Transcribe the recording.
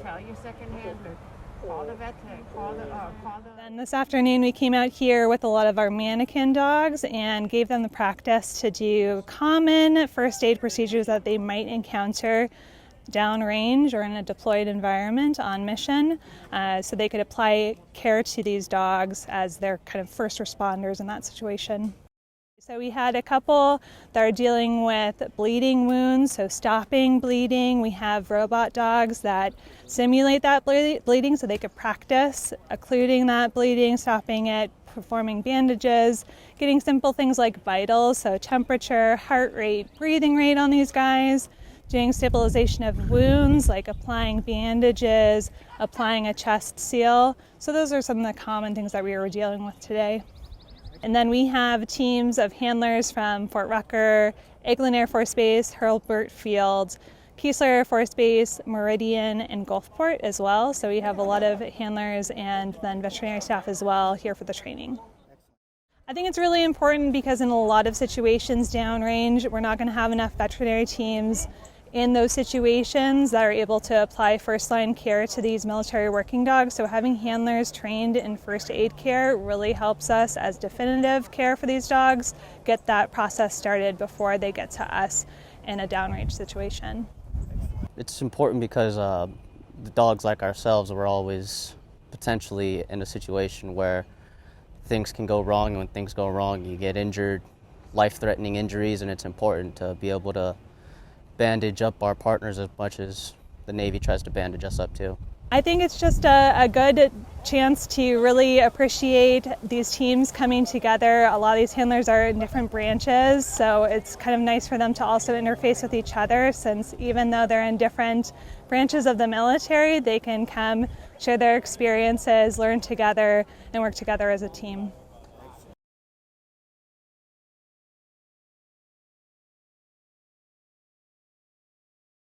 tell your second hand to call the vet, call the... Then this afternoon we came out here with a lot of our mannequin dogs and gave them the practice to do common first aid procedures that they might encounter downrange or in a deployed environment on mission, so they could apply care to these dogs as their kind of first responders in that situation. So we had a couple that are dealing with bleeding wounds, so stopping bleeding. We have robot dogs that simulate that bleeding so they could practice occluding that bleeding, stopping it, performing bandages, getting simple things like vitals, so temperature, heart rate, breathing rate on these guys, doing stabilization of wounds like applying bandages, applying a chest seal. So those are some of the common things that we were dealing with today. And then we have teams of handlers from Fort Rucker, Eglin Air Force Base, Hurlburt Field, Keesler Air Force Base, Meridian, and Gulfport as well. So we have a lot of handlers and then veterinary staff as well here for the training. I think it's really important because in a lot of situations downrange, we're not going to have enough veterinary teams in those situations that are able to apply first-line care to these military working dogs. So having handlers trained in first aid care really helps us as definitive care for these dogs get that process started before they get to us in a downrange situation. It's important because the dogs like ourselves, we're always potentially in a situation where things can go wrong, and when things go wrong you get injured, life-threatening injuries, and it's important to be able to bandage up our partners as much as the Navy tries to bandage us up too. I think it's just a good chance to really appreciate these teams coming together. A lot of these handlers are in different branches, so it's kind of nice for them to also interface with each other, since even though they're in different branches of the military, they can come share their experiences, learn together, and work together as a team.